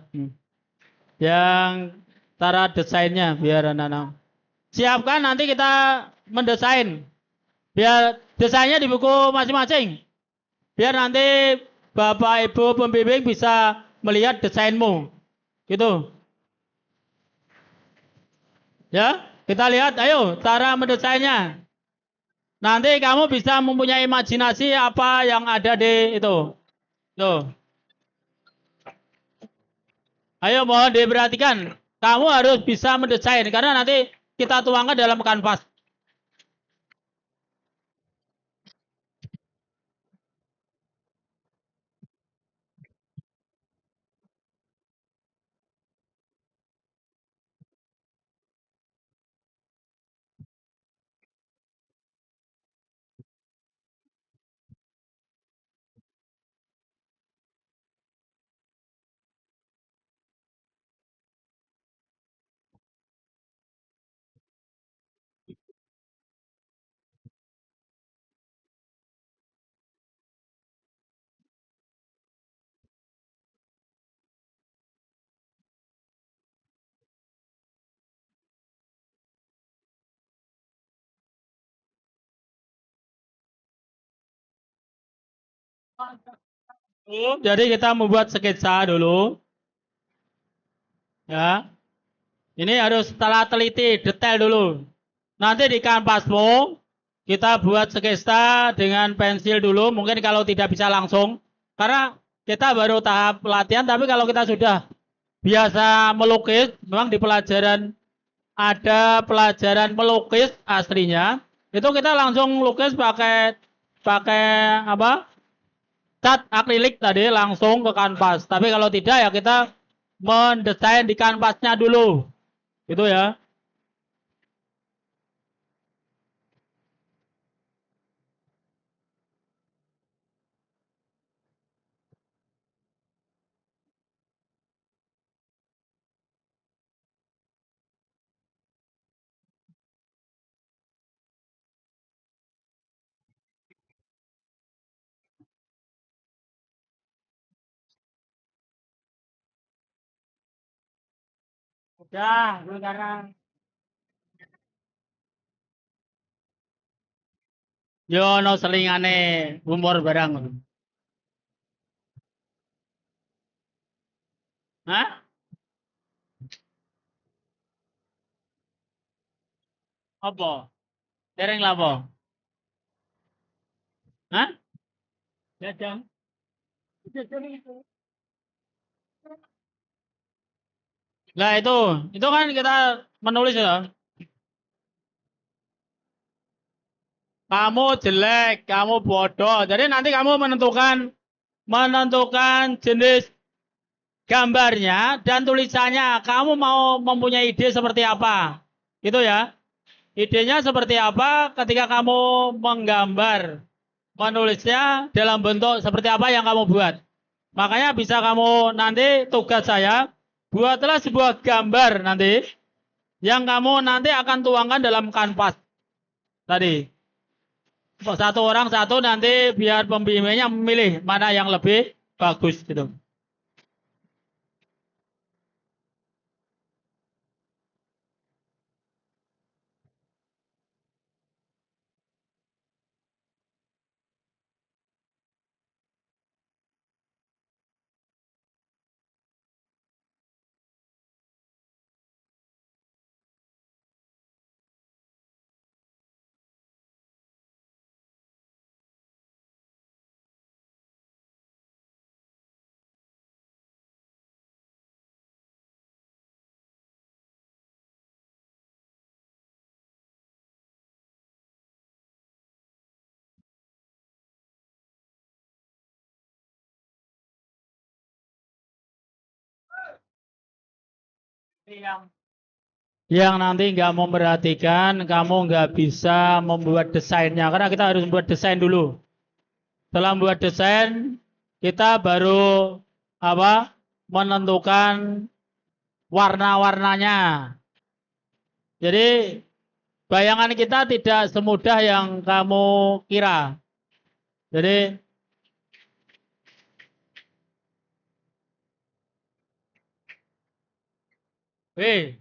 Yang cara desainnya biar anak-anak. Siapkan nanti kita mendesain. Biar desainnya di buku masing-masing. Biar nanti Bapak Ibu pembimbing bisa melihat desainmu. Gitu. Ya, kita lihat ayo cara mendesainnya. Nanti kamu bisa mempunyai imajinasi apa yang ada di itu. Tuh. Ayo mohon diperhatikan. Kamu harus bisa mendesain karena nanti kita tuangkan dalam kanvas. Jadi kita membuat sketsa dulu. Ya. Ini harus setelah teliti, detail dulu. Nanti di kanvasmu kita buat sketsa dengan pensil dulu. Mungkin kalau tidak bisa langsung, karena kita baru tahap pelatihan. Tapi kalau kita sudah biasa melukis, memang di pelajaran ada pelajaran melukis aslinya. Itu kita langsung lukis pakai pakai apa? Cat akrilik tadi langsung ke kanvas. Tapi kalau tidak ya kita mendesain di kanvasnya dulu. Itu ya. Ya, sekarang. Yo no selingane humor barang. Hah? Apa? Dereng lapo? Hah? Jajang. Jajang itu. Nah itu kan kita menulis ya. Kamu jelek, kamu bodoh. Jadi nanti kamu menentukan jenis gambarnya dan tulisannya. Kamu mau mempunyai ide seperti apa? Gitu ya. Idenya seperti apa ketika kamu menggambar, menulisnya dalam bentuk seperti apa yang kamu buat. Makanya bisa kamu nanti tugas saya, buatlah sebuah gambar nanti yang kamu nanti akan tuangkan dalam kanvas tadi. Satu orang satu nanti biar pembimbingnya memilih mana yang lebih bagus gitu. Yang nanti nggak memperhatikan, kamu nggak bisa membuat desainnya karena kita harus membuat desain dulu. Setelah membuat desain, kita baru apa? Menentukan warna-warnanya. Jadi bayangan kita tidak semudah yang kamu kira. Jadi, eh,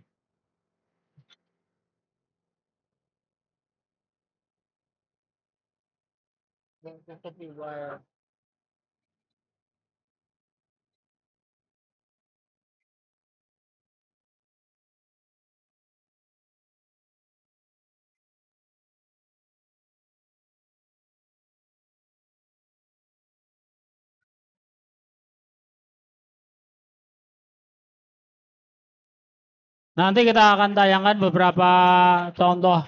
nanti kita akan tayangkan beberapa contoh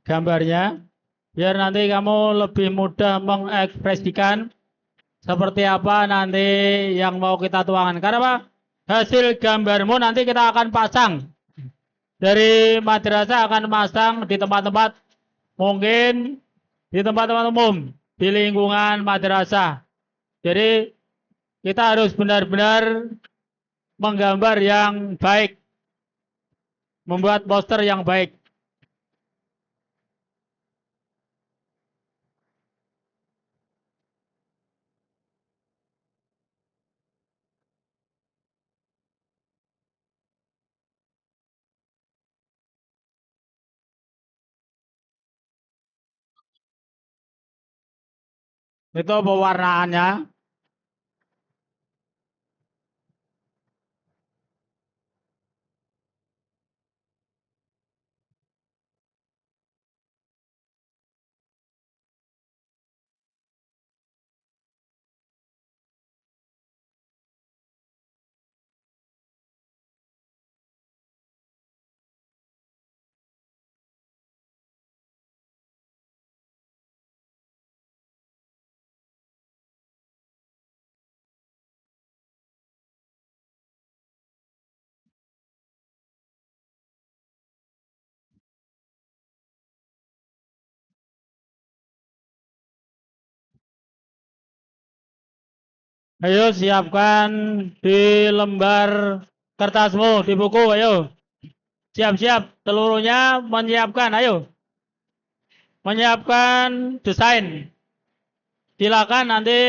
gambarnya, biar nanti kamu lebih mudah mengekspresikan seperti apa nanti yang mau kita tuangkan. Karena apa? Hasil gambarmu nanti kita akan pasang. Dari madrasah akan pasang di tempat-tempat, mungkin di tempat-tempat umum, di lingkungan madrasah. Jadi kita harus benar-benar menggambar yang baik, membuat poster yang baik. Itu pewarnaannya. Ayo siapkan di lembar kertasmu, di buku, ayo. Siap-siap, seluruhnya menyiapkan, ayo. Menyiapkan desain. Silakan nanti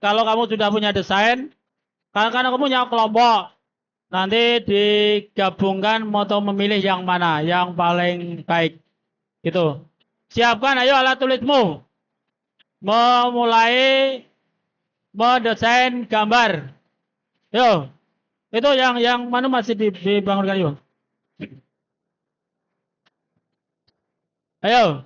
kalau kamu sudah punya desain, karena kamu punya kelompok. nanti digabungkan atau memilih yang mana yang paling baik. Gitu. Siapkan ayo alat tulismu. Memulai mendesain gambar. Yo, itu yang mana masih dibangunkan yuk. Ayo.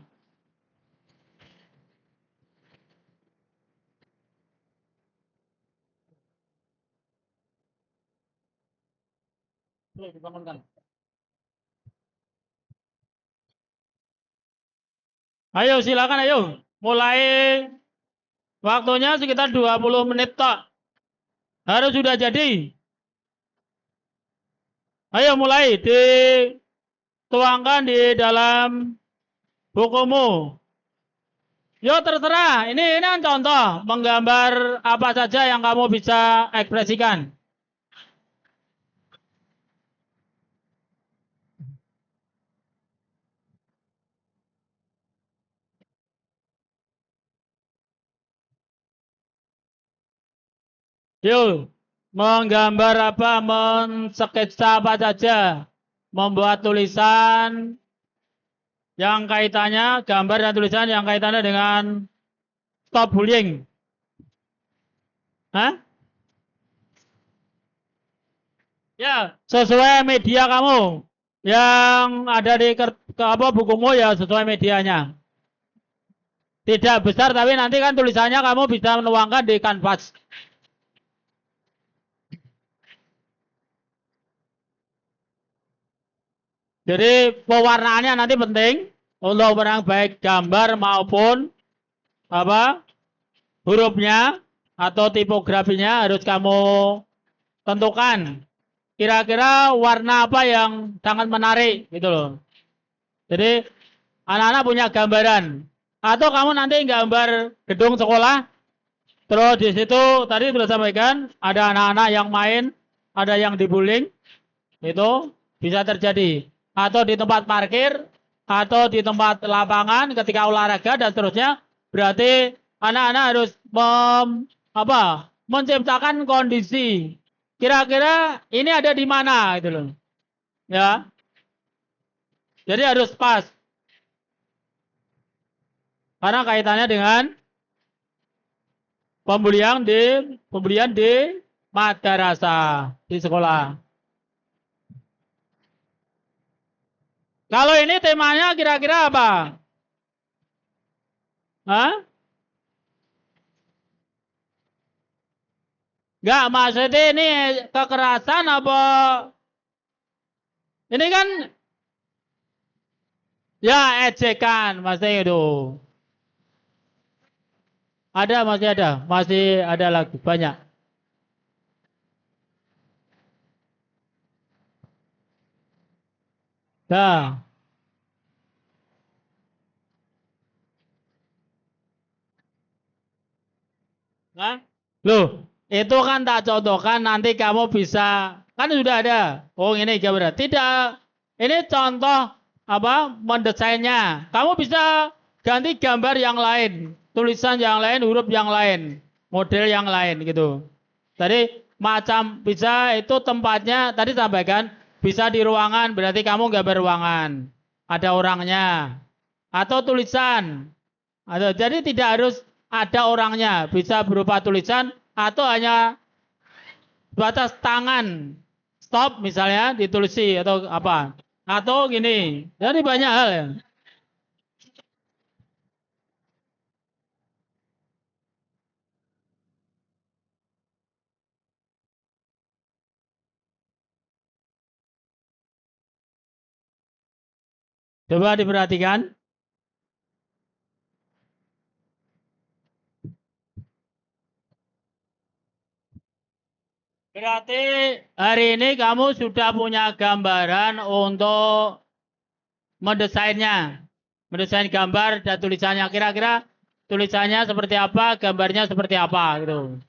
Dibangunkan. Ayo silakan ayo. Mulai waktunya sekitar 20 menit tok. Harus sudah jadi. Ayo mulai dituangkan di dalam bukumu. Yo terserah. Ini kan contoh menggambar apa saja yang kamu bisa ekspresikan. Yo, menggambar apa, mensketsa apa saja, membuat tulisan yang kaitannya, gambar dan tulisan yang kaitannya dengan stop bullying. Hah? Ya, sesuai media kamu. Yang ada di apa bukumu ya sesuai medianya. Tidak besar tapi nanti kan tulisannya kamu bisa menuangkan di kanvas. Jadi pewarnaannya nanti penting untuk barang baik gambar maupun apa hurufnya atau tipografinya harus kamu tentukan. Kira-kira warna apa yang sangat menarik gitu loh. Jadi anak-anak punya gambaran. Atau kamu nanti gambar gedung sekolah. Terus di situ tadi sudah sampaikan ada anak-anak yang main, ada yang dibullying. Itu bisa terjadi. Atau di tempat parkir, atau di tempat lapangan ketika olahraga dan seterusnya. Berarti anak-anak harus menciptakan kondisi. Kira-kira ini ada di mana gitu loh. Ya. Jadi harus pas. Karena kaitannya dengan pembulian di madrasah di sekolah. Kalau ini temanya kira-kira apa? Hah? Enggak, maksudnya ini kekerasan apa? Ini kan ya ejekan, maksudnya itu. Masih ada lagi banyak. Nah, Hah? Loh, itu kan tak contohkan nanti kamu bisa kan sudah ada. Oh, ini gambar. Tidak. Ini contoh apa? Mendesainnya. Kamu bisa ganti gambar yang lain, tulisan yang lain, huruf yang lain, model yang lain gitu. Tadi macam bisa itu tempatnya tadi sampaikan bisa di ruangan berarti kamu gambar ruangan. Ada orangnya atau tulisan. Jadi tidak harus ada orangnya, bisa berupa tulisan atau hanya batas tangan. Stop misalnya ditulisi atau apa. Atau gini. Jadi banyak hal ya. Coba diperhatikan. Berarti hari ini kamu sudah punya gambaran untuk mendesainnya. Mendesain gambar dan tulisannya. Kira-kira tulisannya seperti apa, gambarnya seperti apa gitu.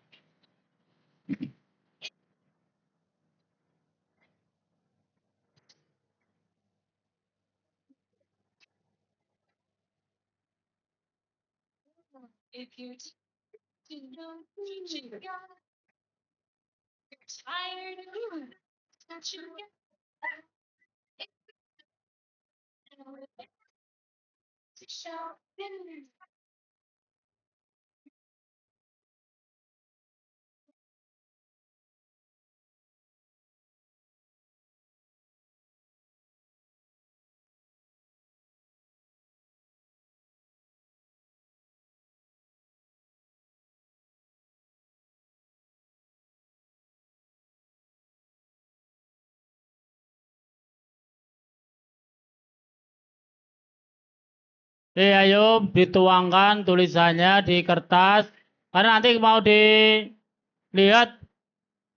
Ayo dituangkan tulisannya di kertas. Karena nanti mau dilihat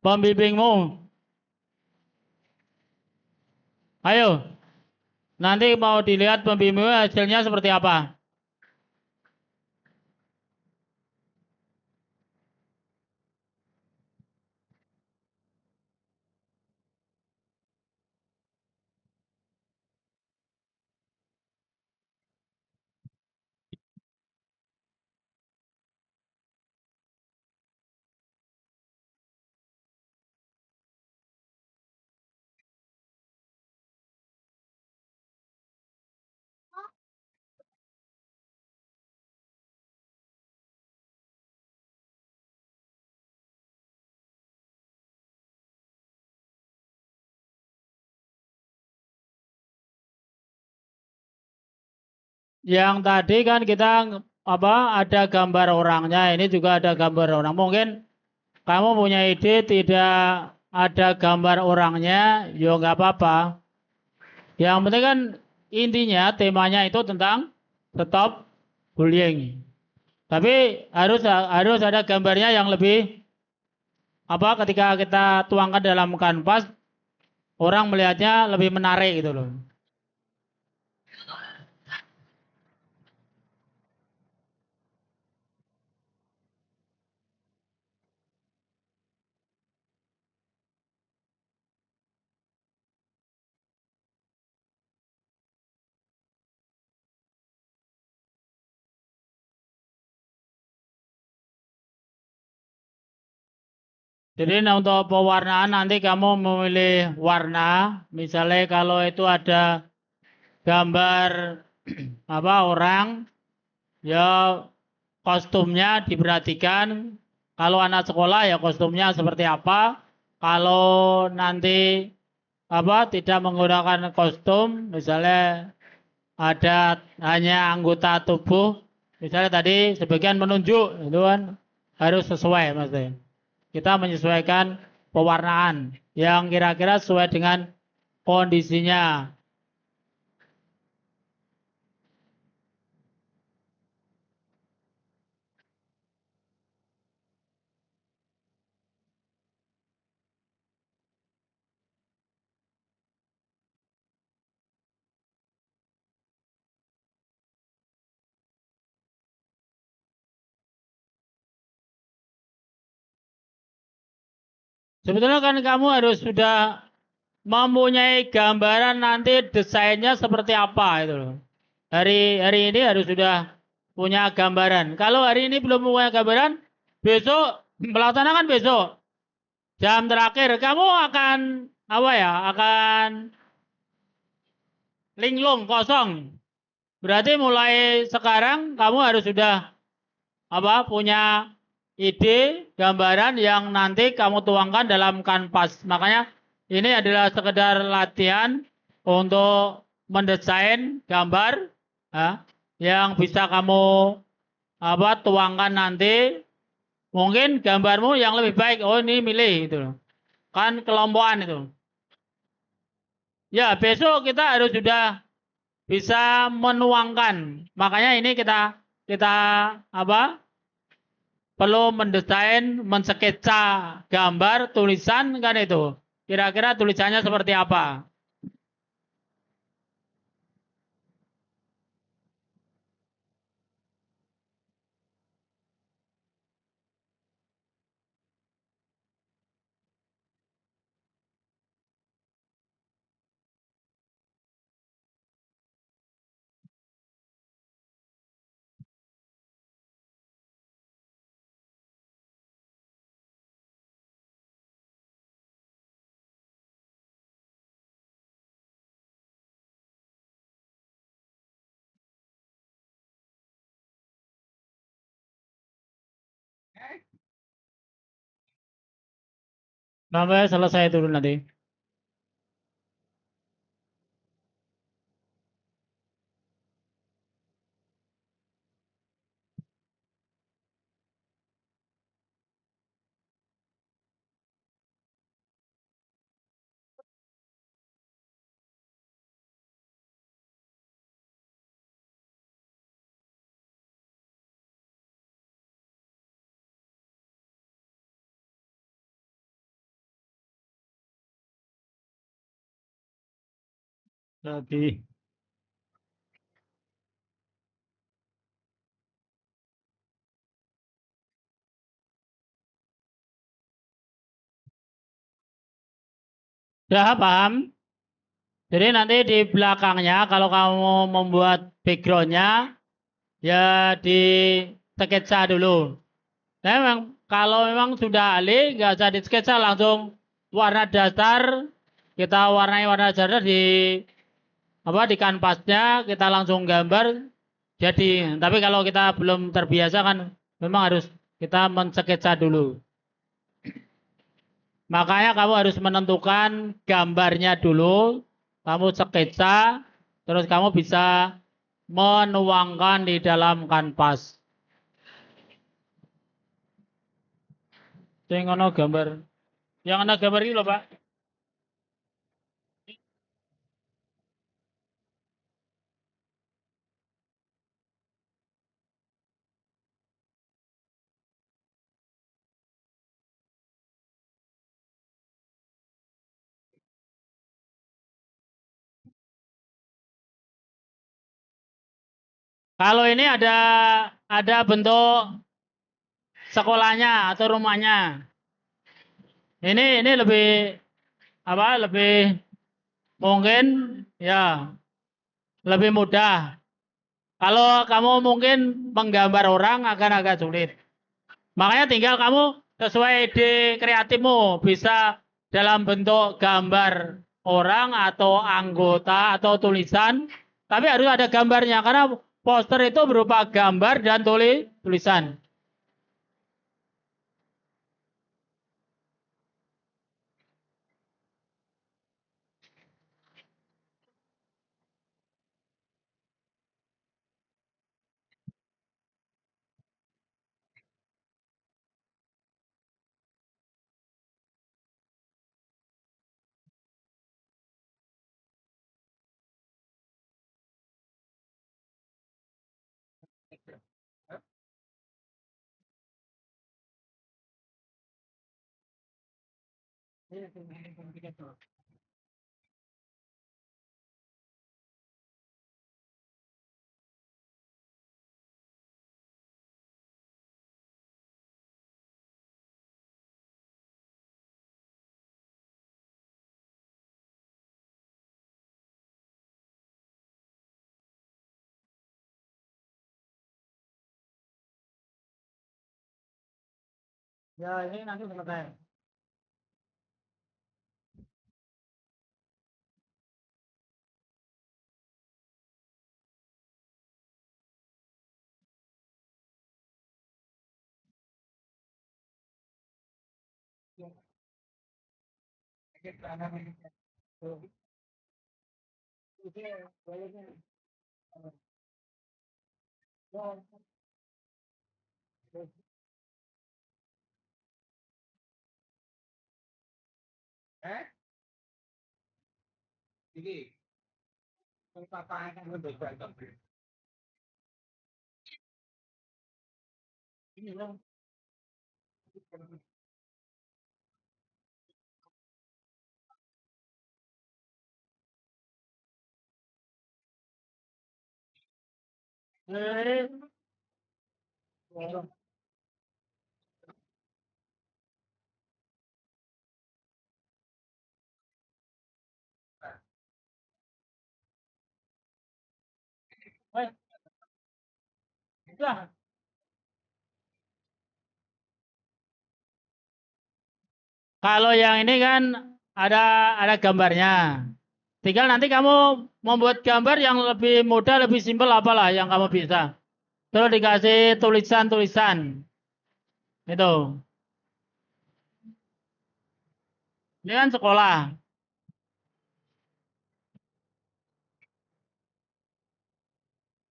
pembimbingmu. Ayo, nanti mau dilihat pembimbingmu hasilnya seperti apa. Yang tadi kan kita ada gambar orangnya, ini juga ada gambar orang. Mungkin kamu punya ide tidak ada gambar orangnya, ya nggak apa-apa. Yang penting kan intinya temanya itu tentang stop bullying. Tapi harus ada gambarnya yang lebih ketika kita tuangkan dalam kanvas orang melihatnya lebih menarik gitu loh. Jadi untuk pewarnaan nanti kamu memilih warna, misalnya kalau itu ada gambar orang, ya kostumnya diperhatikan. Kalau anak sekolah ya kostumnya seperti apa. Kalau nanti tidak menggunakan kostum, misalnya ada hanya anggota tubuh, misalnya tadi sebagian menunjuk, itu kan harus sesuai Mas. Kita menyesuaikan pewarnaan yang kira-kira sesuai dengan kondisinya. Sebetulnya kan kamu harus sudah mempunyai gambaran nanti desainnya seperti apa itu loh. Hari ini harus sudah punya gambaran. Kalau hari ini belum punya gambaran, besok melaksanakan besok. Jam terakhir kamu akan akan linglung kosong. Berarti mulai sekarang kamu harus sudah punya ide, gambaran yang nanti kamu tuangkan dalam kanvas. Makanya ini adalah sekedar latihan untuk mendesain gambar ya, yang bisa kamu tuangkan nanti. Mungkin gambarmu yang lebih baik, oh ini milih itu loh. Kan kelompokan itu. Ya, besok kita harus sudah bisa menuangkan. Makanya ini kita perlu mendesain, mensketsa gambar, tulisan kan itu. Kira-kira tulisannya seperti apa? Sampai selesai dulu nanti. Jadi, ya paham? Jadi nanti di belakangnya kalau kamu membuat backgroundnya ya di sketsa dulu. Nah, memang kalau memang sudah ahli nggak usah di sketsa langsung warna dasar kita warnai warna dasar di apa di kanvasnya kita langsung gambar jadi. Tapi kalau kita belum terbiasa kan memang harus kita mensketsa dulu. Makanya kamu harus menentukan gambarnya dulu, kamu sketsa, terus kamu bisa menuangkan di dalam kanvas. Sing ono gambar. Yang ana gambar ini loh, Pak. Kalau ini ada bentuk sekolahnya atau rumahnya. Ini lebih apa? Lebih mungkin ya lebih mudah. Kalau kamu mungkin menggambar orang akan agak sulit. Makanya tinggal kamu sesuai ide kreatifmu bisa dalam bentuk gambar orang atau anggota atau tulisan, tapi harus ada gambarnya karena poster itu berupa gambar dan tulisan. Ya ini nanti selesai. Kalau yang ini kan ada gambarnya. Tinggal nanti kamu membuat gambar yang lebih mudah, lebih simpel apalah yang kamu bisa. Terus dikasih tulisan-tulisan. Itu. Ini kan sekolah.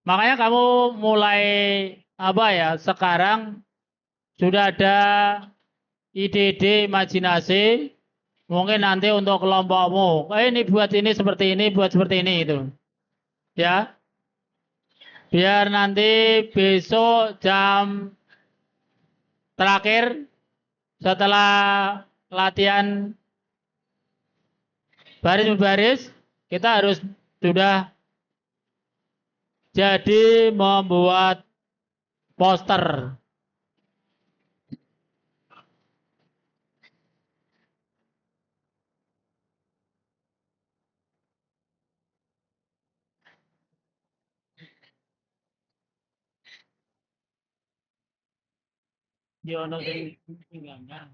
Makanya kamu mulai apa ya? Sekarang sudah ada ide-ide imajinasi mungkin nanti untuk kelompokmu. Ini buat ini seperti ini, buat seperti ini itu. Ya. Biar nanti besok jam terakhir setelah latihan baris baris kita harus sudah jadi membuat poster. Di ono sing tinggalnya.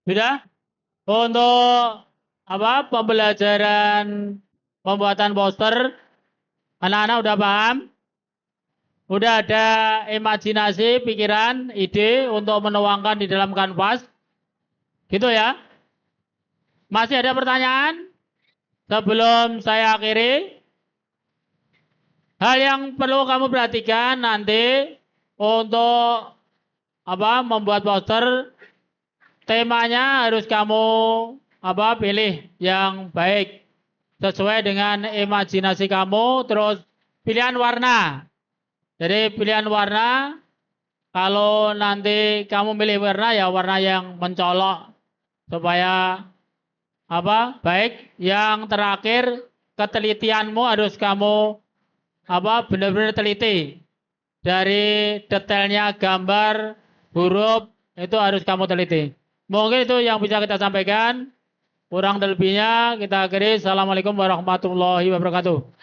Sudah? Untuk apa? Pembelajaran pembuatan poster, anak-anak udah paham? Udah ada imajinasi, pikiran, ide untuk menuangkan di dalam kanvas? Gitu ya? Masih ada pertanyaan? Sebelum saya akhiri, hal yang perlu kamu perhatikan nanti untuk apa membuat poster, temanya harus kamu apa pilih yang baik sesuai dengan imajinasi kamu. Terus pilihan warna. Jadi pilihan warna, kalau nanti kamu milih warna ya warna yang mencolok supaya apa baik. Yang terakhir ketelitianmu harus kamu apa benar-benar teliti dari detailnya gambar huruf itu harus kamu teliti. Mungkin itu yang bisa kita sampaikan. Kurang lebihnya kita akhiri. Assalamualaikum warahmatullahi wabarakatuh.